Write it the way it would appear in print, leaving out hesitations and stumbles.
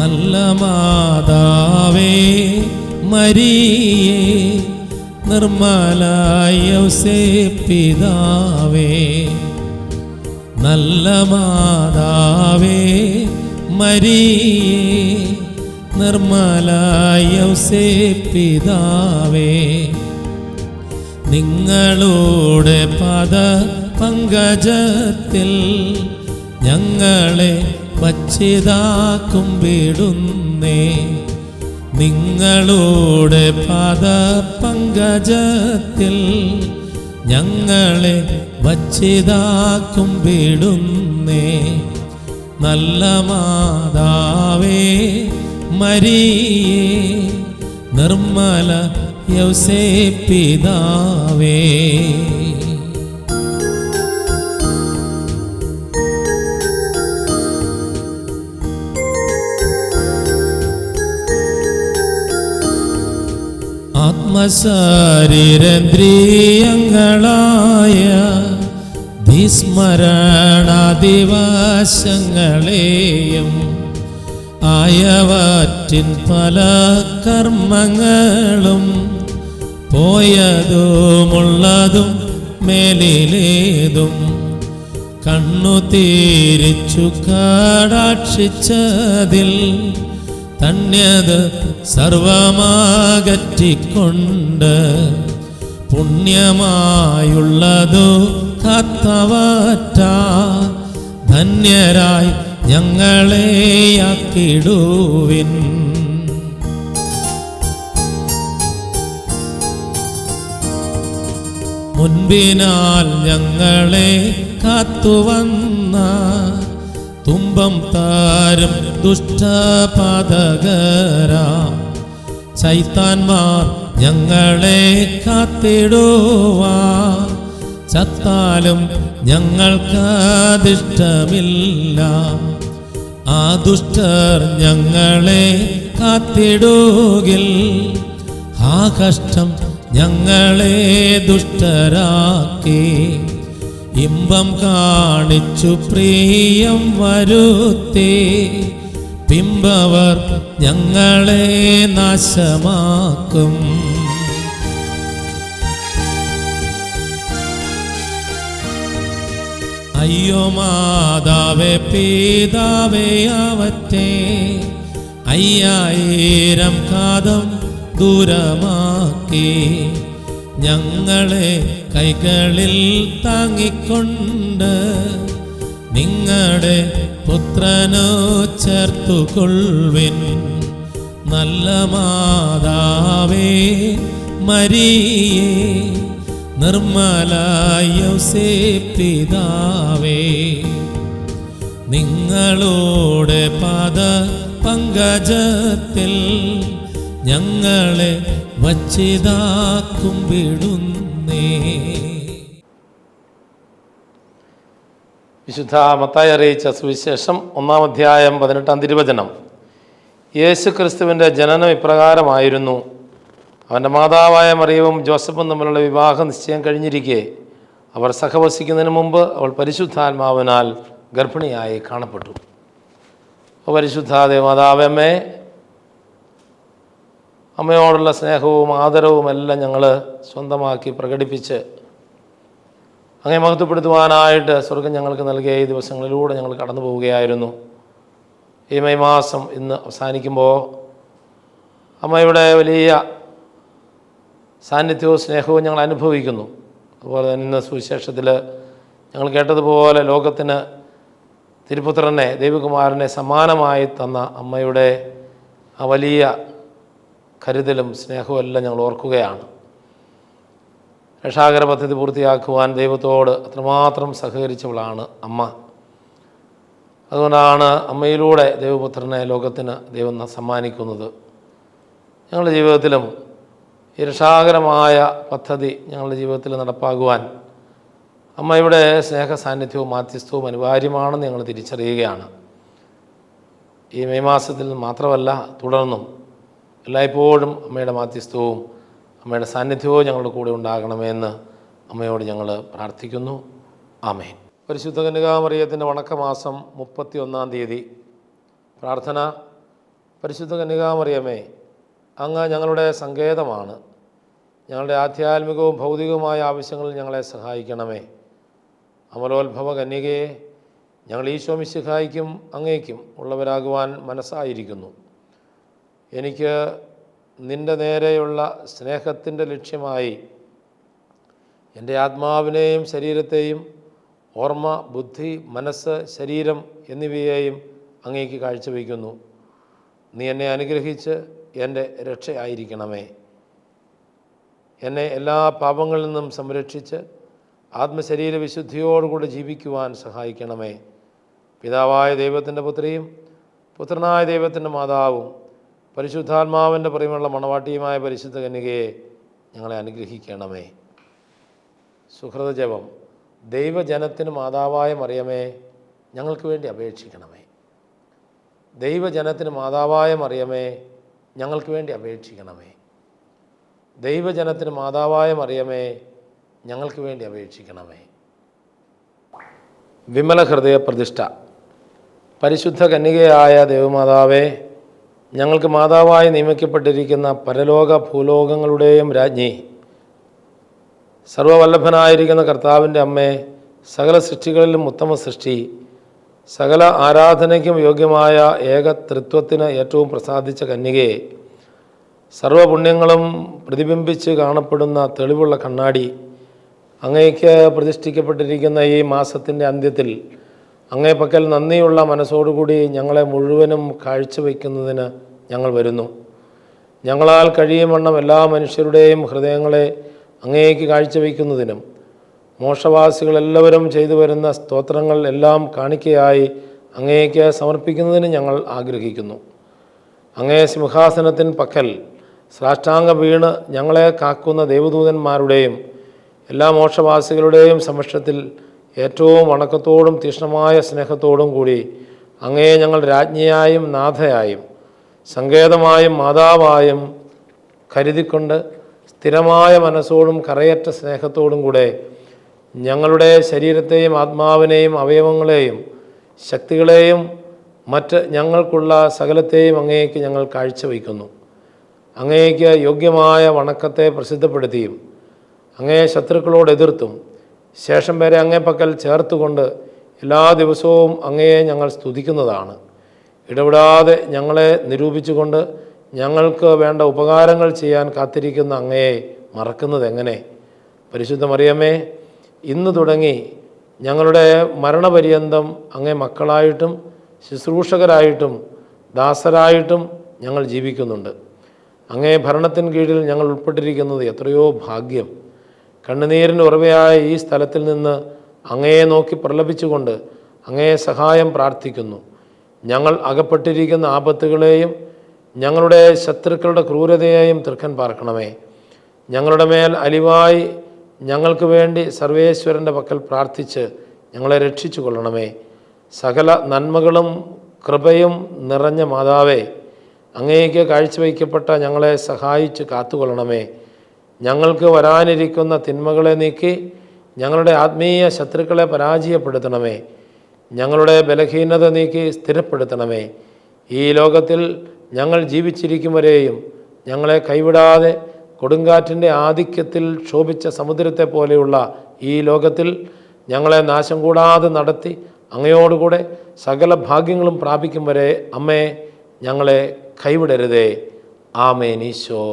നല്ല മാതാവേ മരിയേ, നിർമ്മല യൗസേപ്പ് പിതാവേ. നല്ല മാതാവേ മരിയേ, നിർമ്മല യൗസേപ്പ് പിതാവേ. നിങ്ങളുടെ പദ പങ്കജത്തിൽ ഞങ്ങളെ വച്ചിതാക്കും വിടുന്നേ. നിങ്ങളുടെ പദ പങ്കജത്തിൽ ഞങ്ങളെ വച്ചിതാക്കും വിടുന്നേ. നല്ല മാതാവേ മരിയേ, നിർമ്മല യൗസേപ്പ് പിതാവേ. ആത്മശരീരേന്ദ്രിയങ്ങളായ ധിസ്മരണാദിവശങ്ങളെയും ആയവറ്റിൻ പല കർമ്മങ്ങളും പോയതുമുള്ളതും മേലിലേതും കണ്ണു തിരിച്ചു കടാക്ഷിച്ചതിൽ ധന്യത സർവമാകറ്റിക്കൊണ്ട് പുണ്യമായുള്ളതു കാത്തവറ്റ ധന്യരായി ഞങ്ങളെ ആക്കിടുവിൻ. മുൻപിനാൽ ഞങ്ങളെ കാത്തുവന്ന തുമ്പം താരും ദുഷ്ടപാതകരാം ശൈത്താന്മാർ ഞങ്ങളെ കാത്തിടുവാൻ ചത്താലും ഞങ്ങൾക്കതിഷ്ടമില്ല. ആ ദുഷ്ടർ ഞങ്ങളെ കാത്തിടുകിൽ ആ കഷ്ടം ഞങ്ങളെ ദുഷ്ടരാക്കി ഇമ്പം കാണിച്ചു പ്രിയം വരുത്തി പിമ്പവർ ഞങ്ങളെ നാശമാക്കും. അയ്യോ മാതാവേ പിതാവേ അവറ്റേ, 5000 കാതം ദൂരമാക്കി ഞങ്ങളെ കൈകളിൽ താങ്ങിക്കൊണ്ട് നിങ്ങളുടെ പുത്രനോ ചേർത്തുകൊള്ളുവിൻ. നല്ല മാതാവേ മരിയേ, നിർമ്മല യൗസേപ്പ് പിതാവേ. നിങ്ങളുടെ പാദ പങ്കജത്തിൽ ഞങ്ങളെ വച്ചിതാക്കും വിടുന്നേ. വിശുദ്ധ മത്തായി അറിയിച്ച സുവിശേഷം 1-ാം അധ്യായം 18-ാം തിരുവചനം. യേശു ക്രിസ്തുവിൻ്റെ ജനനം ഇപ്രകാരമായിരുന്നു. അവൻ്റെ മാതാവായ മറിയവും ജോസഫും തമ്മിലുള്ള വിവാഹ നിശ്ചയം കഴിഞ്ഞിരിക്കെ അവർ സഹവസിക്കുന്നതിന് മുമ്പ് അവൾ പരിശുദ്ധാത്മാവിനാൽ ഗർഭിണിയായി കാണപ്പെട്ടു. പരിശുദ്ധ ദേവമാതാവമ്മേ, അമ്മയോടുള്ള സ്നേഹവും ആദരവും എല്ലാം ഞങ്ങൾ സ്വന്തമാക്കി പ്രകടിപ്പിച്ച് അങ്ങേ മഹത്വപ്പെടുത്തുവാനായിട്ട് സ്വർഗം ഞങ്ങൾക്ക് നൽകിയ ഈ ദിവസങ്ങളിലൂടെ ഞങ്ങൾ കടന്നു പോവുകയായിരുന്നു. ഈ മെയ് മാസം ഇന്ന് അവസാനിക്കുമ്പോൾ അമ്മയുടെ വലിയ സാന്നിധ്യവും സ്നേഹവും ഞങ്ങൾ അനുഭവിക്കുന്നു. അതുപോലെ തന്നെ ഇന്ന് സുവിശേഷത്തിൽ ഞങ്ങൾ കേട്ടതുപോലെ ലോകത്തിന് തിരുപുത്രനെ ദൈവകുമാരനെ സമ്മാനമായി തന്ന അമ്മയുടെ ആ വലിയ കരുതലും സ്നേഹവും എല്ലാം ഞങ്ങൾ ഓർക്കുകയാണ്. രക്ഷാകര പദ്ധതി പൂർത്തിയാക്കുവാൻ ദൈവത്തോട് അത്രമാത്രം സഹകരിച്ചവളാണ് അമ്മ. അതുകൊണ്ടാണ് അമ്മയിലൂടെ ദൈവപുത്രനെ ലോകത്തിന് ദൈവം സമ്മാനിക്കുന്നത്. ഞങ്ങളുടെ ജീവിതത്തിലും ഈ രക്ഷാകരമായ പദ്ധതി ഞങ്ങളുടെ ജീവിതത്തിൽ നടപ്പാകുവാൻ അമ്മയുടെ സ്നേഹ സാന്നിധ്യവും മാധ്യസ്ഥവും അനിവാര്യമാണെന്ന് ഞങ്ങൾ തിരിച്ചറിയുകയാണ്. ഈ മെയ് മാസത്തിൽ മാത്രമല്ല, തുടർന്നും എല്ലായ്പ്പോഴും അമ്മയുടെ മാധ്യസ്ഥവും അമ്മയുടെ സാന്നിധ്യവും ഞങ്ങളുടെ കൂടെ ഉണ്ടാകണമെന്ന് അമ്മയോട് ഞങ്ങൾ പ്രാർത്ഥിക്കുന്നു. ആമേൻ. പരിശുദ്ധ കന്യകാമറിയത്തിൻ്റെ വണക്കമാസം 31-ാം തീയതി പ്രാർത്ഥന. പരിശുദ്ധ കന്യകാമറിയമേ, അങ്ങ് ഞങ്ങളുടെ സങ്കേതമാണ്. ഞങ്ങളുടെ ആധ്യാത്മികവും ഭൗതികവുമായ ആവശ്യങ്ങളിൽ ഞങ്ങളെ സഹായിക്കണമേ. അമലോത്ഭവ കന്യകയെ, ഞങ്ങൾ ഈശോ മിശിഹായ്ക്കും അങ്ങേക്കും ഉള്ളവരാകുവാൻ മനസ്സായിരിക്കുന്നു. എനിക്ക് നിൻ്റെ നേരെയുള്ള സ്നേഹത്തിൻ്റെ ലക്ഷ്യമായി എൻ്റെ ആത്മാവിനെയും ശരീരത്തെയും, ഓർമ്മ, ബുദ്ധി, മനസ്സ്, ശരീരം എന്നിവയെയും അങ്ങേക്ക് കാഴ്ചവെക്കുന്നു. നീ എന്നെ അനുഗ്രഹിച്ച് എൻ്റെ രക്ഷയായിരിക്കണമേ. എന്നെ എല്ലാ പാപങ്ങളിൽ നിന്നും സംരക്ഷിച്ച് ആത്മശരീര വിശുദ്ധിയോടുകൂടി ജീവിക്കുവാൻ സഹായിക്കണമേ. പിതാവായ ദൈവത്തിൻ്റെ പുത്രിയും പുത്രനായ ദൈവത്തിൻ്റെ മാതാവും പരിശുദ്ധാത്മാവിൻ്റെ പ്രിയമുള്ള മണവാട്ടിയുമായ പരിശുദ്ധ കന്യകയെ ഞങ്ങളെ അനുഗ്രഹിക്കണമേ. സുഹൃതജപം. ദൈവജനത്തിന് മാതാവായ മറിയമേ, ഞങ്ങൾക്ക് വേണ്ടി അപേക്ഷിക്കണമേ. ദൈവജനത്തിന് മാതാവായ മറിയമേ, ഞങ്ങൾക്ക് വേണ്ടി അപേക്ഷിക്കണമേ. ദൈവജനത്തിന് മാതാവായ മറിയമേ, ഞങ്ങൾക്ക് വേണ്ടി അപേക്ഷിക്കണമേ. വിമല ഹൃദയ പ്രതിഷ്ഠ. പരിശുദ്ധ കന്യകയായ ദൈവമാതാവേ, ഞങ്ങൾക്ക് മാതാവായി നിയമിക്കപ്പെട്ടിരിക്കുന്ന പരലോക ഭൂലോകങ്ങളുടെയും രാജ്ഞി, സർവവല്ലഭനായിരിക്കുന്ന കർത്താവിൻ്റെ അമ്മേ, സകല സൃഷ്ടികളിലും ഉത്തമ സൃഷ്ടി, സകല ആരാധനയ്ക്കും യോഗ്യമായ ഏക തൃത്വത്തിന് ഏറ്റവും പ്രസാദിച്ച കന്യകയെ, സർവപുണ്യങ്ങളും പ്രതിബിംബിച്ച് കാണപ്പെടുന്ന തെളിവുള്ള കണ്ണാടി, അങ്ങേക്ക് പ്രതിഷ്ഠിക്കപ്പെട്ടിരിക്കുന്ന ഈ മാസത്തിൻ്റെ അന്ത്യത്തിൽ അങ്ങേ പക്കൽ നന്ദിയുള്ള മനസ്സോടുകൂടി ഞങ്ങളെ മുഴുവനും കാഴ്ചവെക്കുന്നതിന് ഞങ്ങൾ വരുന്നു. ഞങ്ങളാൽ കഴിയുമെണ്ണം എല്ലാ മനുഷ്യരുടെയും ഹൃദയങ്ങളെ അങ്ങേക്ക് കാഴ്ചവെക്കുന്നതിനും മോക്ഷവാസികളെല്ലാവരും ചെയ്തു വരുന്ന സ്തോത്രങ്ങൾ എല്ലാം കാണിക്കയായി അങ്ങേക്ക് സമർപ്പിക്കുന്നതിനും ഞങ്ങൾ ആഗ്രഹിക്കുന്നു. അങ്ങേ സിംഹാസനത്തിൻ പക്കൽ സാഷ്ടാംഗ വീണ് ഞങ്ങളെ കാക്കുന്ന ദേവദൂതന്മാരുടെയും എല്ലാ മോക്ഷവാസികളുടെയും സമക്ഷത്തിൽ ഏറ്റവും വണക്കത്തോടും തീക്ഷ്ണമായ സ്നേഹത്തോടും കൂടി അങ്ങയെ ഞങ്ങൾ രാജ്ഞിയായും നാഥയായും സങ്കേതമായും മാതാവായും കരുതിക്കൊണ്ട് സ്ഥിരമായ മനസ്സോടും കറയറ്റ സ്നേഹത്തോടും കൂടെ ഞങ്ങളുടെ ശരീരത്തെയും ആത്മാവിനെയും അവയവങ്ങളെയും ശക്തികളെയും മറ്റ് ഞങ്ങൾക്കുള്ള സകലത്തെയും അങ്ങേക്ക് ഞങ്ങൾ കാഴ്ചവെക്കുന്നു. അങ്ങേക്ക് യോഗ്യമായ വണക്കത്തെ പ്രസിദ്ധപ്പെടുത്തിയും അങ്ങേ ശത്രുക്കളോട് എതിർത്തും ശേഷം വരെ അങ്ങേ പക്കൽ ചേർത്തുകൊണ്ട് എല്ലാ ദിവസവും അങ്ങയെ ഞങ്ങൾ സ്തുതിക്കുന്നതാണ്. ഇടപെടാതെ ഞങ്ങളെ നിരൂപിച്ചുകൊണ്ട് ഞങ്ങൾക്ക് വേണ്ട ഉപകാരങ്ങൾ ചെയ്യാൻ കാത്തിരിക്കുന്ന അങ്ങയെ മറക്കുന്നത് എങ്ങനെ? പരിശുദ്ധ മറിയമേ, ഇന്ന് തുടങ്ങി ഞങ്ങളുടെ മരണപര്യന്തം അങ്ങേ മക്കളായിട്ടും ശുശ്രൂഷകരായിട്ടും ദാസരായിട്ടും ഞങ്ങൾ ജീവിക്കുന്നുണ്ട്. അങ്ങേ ഭരണത്തിന് കീഴിൽ ഞങ്ങൾ ഉൾപ്പെട്ടിരിക്കുന്നത് എത്രയോ ഭാഗ്യം. കണ്ണുനീരിൻ്റെ ഉറവയായ ഈ സ്ഥലത്തിൽ നിന്ന് അങ്ങയെ നോക്കി പ്രലപിച്ചുകൊണ്ട് അങ്ങയെ സഹായം പ്രാർത്ഥിക്കുന്നു. ഞങ്ങൾ അകപ്പെട്ടിരിക്കുന്ന ആപത്തുകളെയും ഞങ്ങളുടെ ശത്രുക്കളുടെ ക്രൂരതയെയും തൃക്കൻ പാർക്കണമേ. ഞങ്ങളുടെ മേൽ അലിവായി ഞങ്ങൾക്ക് വേണ്ടി സർവേശ്വരൻ്റെ പക്കൽ പ്രാർത്ഥിച്ച് ഞങ്ങളെ രക്ഷിച്ചു കൊള്ളണമേ. സകല നന്മകളും കൃപയും നിറഞ്ഞ മാതാവേ, അങ്ങേക്ക് കാഴ്ചവയ്ക്കപ്പെട്ട ഞങ്ങളെ സഹായിച്ച് കാത്തുകൊള്ളണമേ. ഞങ്ങൾക്ക് വരാനിരിക്കുന്ന തിന്മകളെ നീക്കി ഞങ്ങളുടെ ആത്മീയ ശത്രുക്കളെ പരാജയപ്പെടുത്തണമേ. ഞങ്ങളുടെ ബലഹീനത നീക്കി സ്ഥിരപ്പെടുത്തണമേ. ഈ ലോകത്തിൽ ഞങ്ങൾ ജീവിച്ചിരിക്കും വരെയും ഞങ്ങളെ കൈവിടാതെ കൊടുങ്കാറ്റിൻ്റെ ആധിക്യത്തിൽ ക്ഷോഭിച്ച സമുദ്രത്തെ പോലെയുള്ള ഈ ലോകത്തിൽ ഞങ്ങളെ നാശം കൂടാതെ നടത്തി അങ്ങയോടുകൂടെ സകല ഭാഗ്യങ്ങളും പ്രാപിക്കും വരെ അമ്മേ, ഞങ്ങളെ കൈവിടരുതേ. ആമേൻ. ഈശോ.